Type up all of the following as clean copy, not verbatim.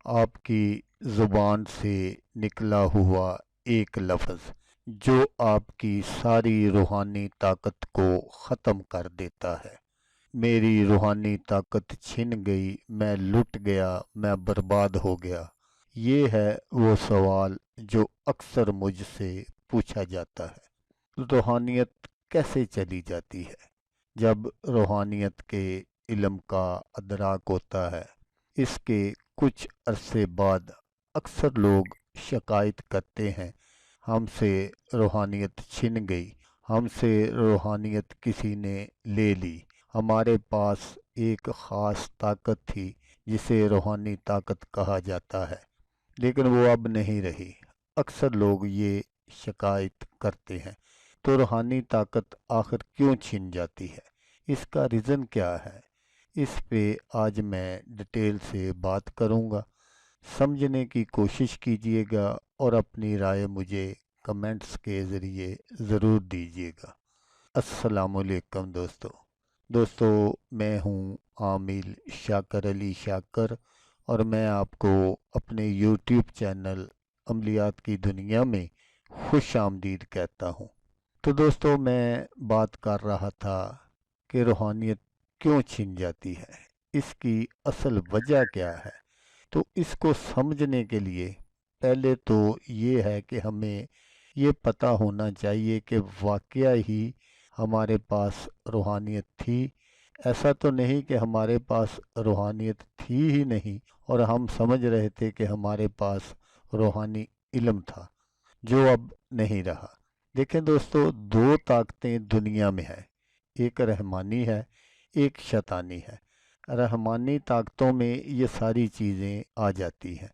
آپ کی زبان سے نکلا ہوا ایک لفظ جو آپ کی ساری روحانی طاقت کو ختم کر دیتا ہے۔ میری روحانی طاقت چھن گئی، میں لٹ گیا، میں برباد ہو گیا۔ یہ ہے وہ سوال جو اکثر مجھ سے پوچھا جاتا ہے۔ روحانیت کیسے چلی جاتی ہے؟ جب روحانیت کے علم کا ادراک ہوتا ہے، اس کے کچھ عرصے بعد اکثر لوگ شکایت کرتے ہیں، ہم سے روحانیت چھن گئی، ہم سے روحانیت کسی نے لے لی۔ ہمارے پاس ایک خاص طاقت تھی جسے روحانی طاقت کہا جاتا ہے، لیکن وہ اب نہیں رہی۔ اکثر لوگ یہ شکایت کرتے ہیں، تو روحانی طاقت آخر کیوں چھن جاتی ہے؟ اس کا ریزن کیا ہے؟ اس پہ آج میں ڈیٹیل سے بات کروں گا۔ سمجھنے کی کوشش کیجیے گا اور اپنی رائے مجھے کمنٹس کے ذریعے ضرور دیجیے گا۔ السلام علیکم دوستو، میں ہوں عامل شاکر علی شاکر، اور میں آپ کو اپنے یوٹیوب چینل عملیات کی دنیا میں خوش آمدید کہتا ہوں۔ تو دوستو، میں بات کر رہا تھا کہ روحانیت کیوں چھن جاتی ہے، اس کی اصل وجہ کیا ہے۔ تو اس کو سمجھنے کے لیے پہلے تو یہ ہے کہ ہمیں یہ پتہ ہونا چاہیے کہ واقعہ ہی ہمارے پاس روحانیت تھی۔ ایسا تو نہیں کہ ہمارے پاس روحانیت تھی ہی نہیں اور ہم سمجھ رہے تھے کہ ہمارے پاس روحانی علم تھا جو اب نہیں رہا۔ دیکھیں دوستو، دو طاقتیں دنیا میں ہیں، ایک رحمانی ہے، ایک شیطانی ہے۔ رحمانی طاقتوں میں یہ ساری چیزیں آ جاتی ہیں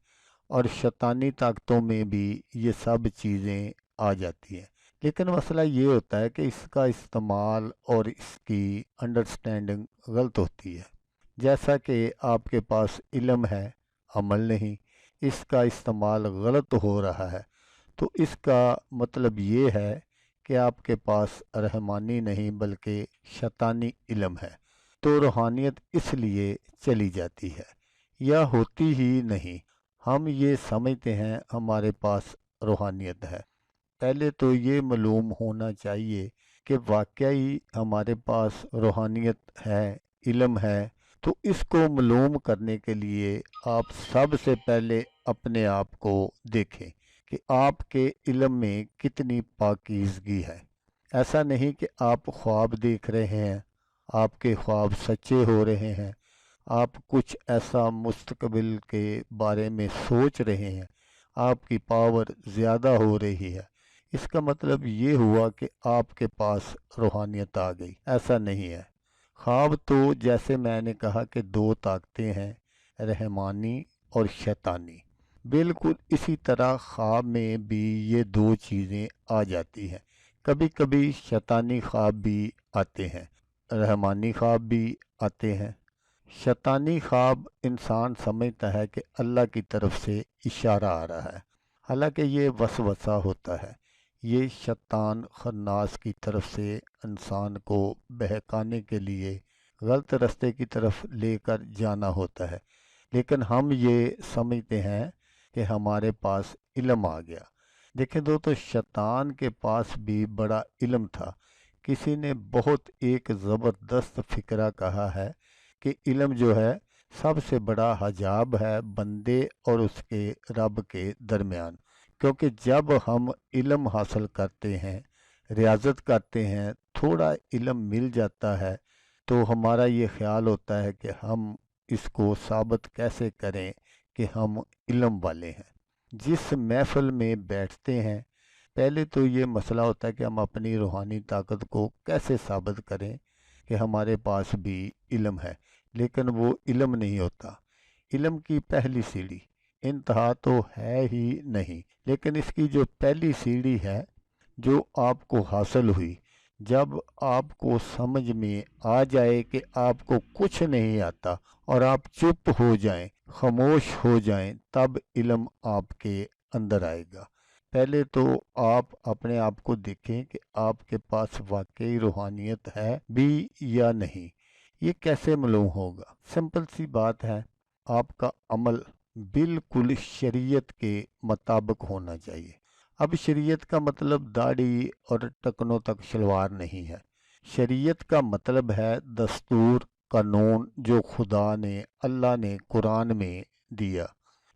اور شیطانی طاقتوں میں بھی یہ سب چیزیں آ جاتی ہیں، لیکن مسئلہ یہ ہوتا ہے کہ اس کا استعمال اور اس کی انڈرسٹینڈنگ غلط ہوتی ہے۔ جیسا کہ آپ کے پاس علم ہے، عمل نہیں، اس کا استعمال غلط ہو رہا ہے، تو اس کا مطلب یہ ہے کہ آپ کے پاس رحمانی نہیں بلکہ شیطانی علم ہے۔ تو روحانیت اس لیے چلی جاتی ہے یا ہوتی ہی نہیں۔ ہم یہ سمجھتے ہیں ہمارے پاس روحانیت ہے۔ پہلے تو یہ معلوم ہونا چاہیے کہ واقعی ہمارے پاس روحانیت ہے، علم ہے۔ تو اس کو معلوم کرنے کے لیے آپ سب سے پہلے اپنے آپ کو دیکھیں کہ آپ کے علم میں کتنی پاکیزگی ہے۔ ایسا نہیں کہ آپ خواب دیکھ رہے ہیں، آپ کے خواب سچے ہو رہے ہیں، آپ کچھ ایسا مستقبل کے بارے میں سوچ رہے ہیں، آپ کی پاور زیادہ ہو رہی ہے۔ اس کا مطلب یہ ہوا کہ آپ کے پاس روحانیت آ گئی۔ ایسا نہیں ہے۔ خواب تو جیسے میں نے کہا کہ دو طاقتیں ہیں، رحمانی اور شیطانی۔ بالکل اسی طرح خواب میں بھی یہ دو چیزیں آ جاتی ہیں۔ کبھی کبھی شیطانی خواب بھی آتے ہیں، رحمانی خواب بھی آتے ہیں۔ شیطانی خواب انسان سمجھتا ہے کہ اللہ کی طرف سے اشارہ آ رہا ہے، حالانکہ یہ وسوسہ ہوتا ہے۔ یہ شیطان خناس کی طرف سے انسان کو بہکانے کے لیے غلط رستے کی طرف لے کر جانا ہوتا ہے، لیکن ہم یہ سمجھتے ہیں کہ ہمارے پاس علم آ گیا۔ دیکھیں تو شیطان کے پاس بھی بڑا علم تھا۔ کسی نے بہت ایک زبردست فکرہ کہا ہے کہ علم جو ہے سب سے بڑا حجاب ہے بندے اور اس کے رب کے درمیان، کیونکہ جب ہم علم حاصل کرتے ہیں، ریاضت کرتے ہیں، تھوڑا علم مل جاتا ہے، تو ہمارا یہ خیال ہوتا ہے کہ ہم اس کو ثابت کیسے کریں کہ ہم علم والے ہیں۔ جس محفل میں بیٹھتے ہیں، پہلے تو یہ مسئلہ ہوتا ہے کہ ہم اپنی روحانی طاقت کو کیسے ثابت کریں کہ ہمارے پاس بھی علم ہے، لیکن وہ علم نہیں ہوتا۔ علم کی پہلی سیڑھی، انتہا تو ہے ہی نہیں، لیکن اس کی جو پہلی سیڑھی ہے جو آپ کو حاصل ہوئی، جب آپ کو سمجھ میں آ جائے کہ آپ کو کچھ نہیں آتا اور آپ چپ ہو جائیں، خاموش ہو جائیں، تب علم آپ کے اندر آئے گا۔ پہلے تو آپ اپنے آپ کو دیکھیں کہ آپ کے پاس واقعی روحانیت ہے بھی یا نہیں۔ یہ کیسے معلوم ہوگا؟ سمپل سی بات ہے، آپ کا عمل بالکل شریعت کے مطابق ہونا چاہیے۔ اب شریعت کا مطلب داڑھی اور ٹکنوں تک شلوار نہیں ہے۔ شریعت کا مطلب ہے دستور، قانون جو خدا نے، اللہ نے قرآن میں دیا،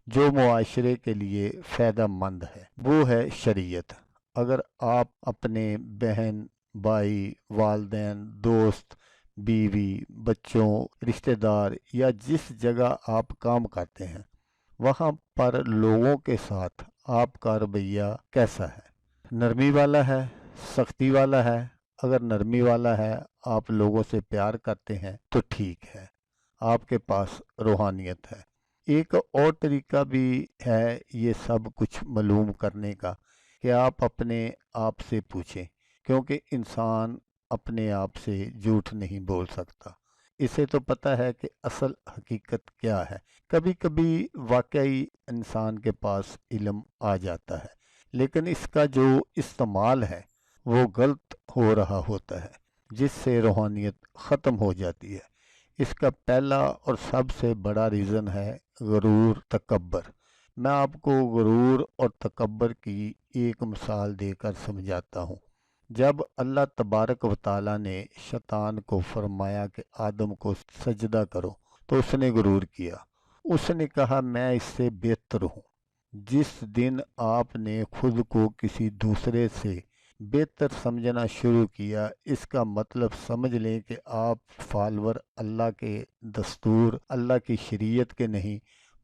جو معاشرے کے لیے فائدہ مند ہے، وہ ہے شریعت۔ اگر آپ اپنے بہن، بھائی، والدین، دوست، بیوی، بچوں، رشتہ دار یا جس جگہ آپ کام کرتے ہیں، وہاں پر لوگوں کے ساتھ آپ کا رویہ کیسا ہے؟ نرمی والا ہے، سختی والا ہے؟ اگر نرمی والا ہے، آپ لوگوں سے پیار کرتے ہیں تو ٹھیک ہے، آپ کے پاس روحانیت ہے۔ ایک اور طریقہ بھی ہے یہ سب کچھ معلوم کرنے کا، کہ آپ اپنے آپ سے پوچھیں، کیونکہ انسان اپنے آپ سے جھوٹ نہیں بول سکتا۔ اسے تو پتہ ہے کہ اصل حقیقت کیا ہے۔ کبھی کبھی واقعی انسان کے پاس علم آ جاتا ہے، لیکن اس کا جو استعمال ہے وہ غلط ہو رہا ہوتا ہے، جس سے روحانیت ختم ہو جاتی ہے۔ اس کا پہلا اور سب سے بڑا ریزن ہے غرور، تکبر۔ میں آپ کو غرور اور تکبر کی ایک مثال دے کر سمجھاتا ہوں۔ جب اللہ تبارک و تعالیٰ نے شیطان کو فرمایا کہ آدم کو سجدہ کرو، تو اس نے غرور کیا۔ اس نے کہا میں اس سے بہتر ہوں۔ جس دن آپ نے خود کو کسی دوسرے سے بہتر سمجھنا شروع کیا، اس کا مطلب سمجھ لیں کہ آپ فالور اللہ کے دستور، اللہ کی شریعت کے نہیں،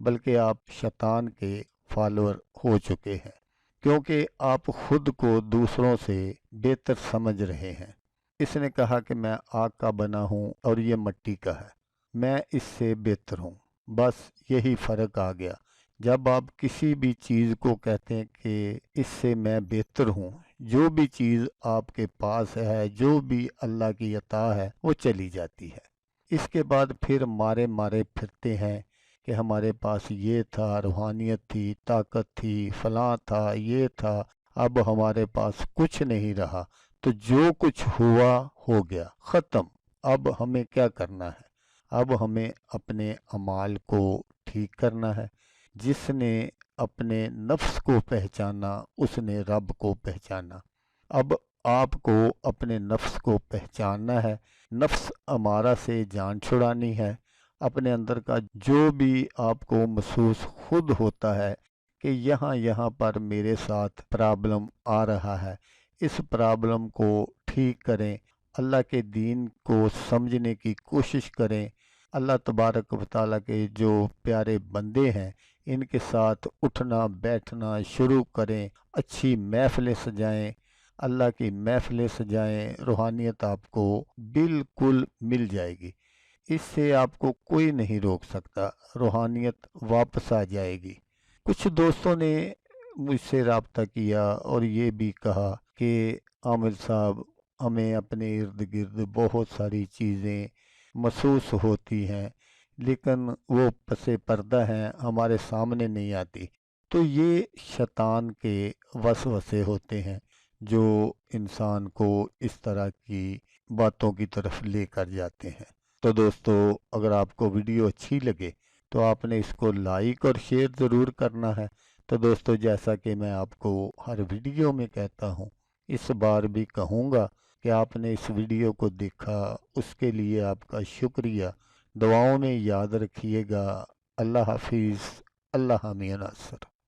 بلکہ آپ شیطان کے فالور ہو چکے ہیں، کیونکہ آپ خود کو دوسروں سے بہتر سمجھ رہے ہیں۔ اس نے کہا کہ میں آگ کا بنا ہوں اور یہ مٹی کا ہے، میں اس سے بہتر ہوں۔ بس یہی فرق آ گیا۔ جب آپ کسی بھی چیز کو کہتے ہیں کہ اس سے میں بہتر ہوں، جو بھی چیز آپ کے پاس ہے، جو بھی اللہ کی عطا ہے، وہ چلی جاتی ہے۔ اس کے بعد پھر مارے مارے پھرتے ہیں کہ ہمارے پاس یہ تھا، روحانیت تھی، طاقت تھی، فلاں تھا، یہ تھا، اب ہمارے پاس کچھ نہیں رہا، تو جو کچھ ہوا ہو گیا، ختم۔ اب ہمیں کیا کرنا ہے؟ اب ہمیں اپنے اعمال کو ٹھیک کرنا ہے۔ جس نے اپنے نفس کو پہچانا، اس نے رب کو پہچانا۔ اب آپ کو اپنے نفس کو پہچاننا ہے، نفس امارہ سے جان چھڑانی ہے۔ اپنے اندر کا جو بھی آپ کو محسوس خود ہوتا ہے کہ یہاں پر میرے ساتھ پرابلم آ رہا ہے، اس پرابلم کو ٹھیک کریں، اللہ کے دین کو سمجھنے کی کوشش کریں۔ اللہ تبارک و تعالیٰ کے جو پیارے بندے ہیں، ان کے ساتھ اٹھنا بیٹھنا شروع کریں، اچھی محفلیں سجائیں، اللہ کی محفلیں سجائیں، روحانیت آپ کو بالکل مل جائے گی۔ اس سے آپ کو کوئی نہیں روک سکتا، روحانیت واپس آ جائے گی۔ کچھ دوستوں نے مجھ سے رابطہ کیا اور یہ بھی کہا کہ عامر صاحب، ہمیں اپنے ارد گرد بہت ساری چیزیں محسوس ہوتی ہیں، لیکن وہ پس پردہ ہیں، ہمارے سامنے نہیں آتی۔ تو یہ شیطان کے وسوسے ہوتے ہیں جو انسان کو اس طرح کی باتوں کی طرف لے کر جاتے ہیں۔ تو دوستو، اگر آپ کو ویڈیو اچھی لگے تو آپ نے اس کو لائک اور شیئر ضرور کرنا ہے۔ تو دوستو، جیسا کہ میں آپ کو ہر ویڈیو میں کہتا ہوں، اس بار بھی کہوں گا کہ آپ نے اس ویڈیو کو دیکھا، اس کے لیے آپ کا شکریہ۔ دعاؤں میں یاد رکھیے گا۔ اللہ حافظ۔ اللہ حامی ناصر۔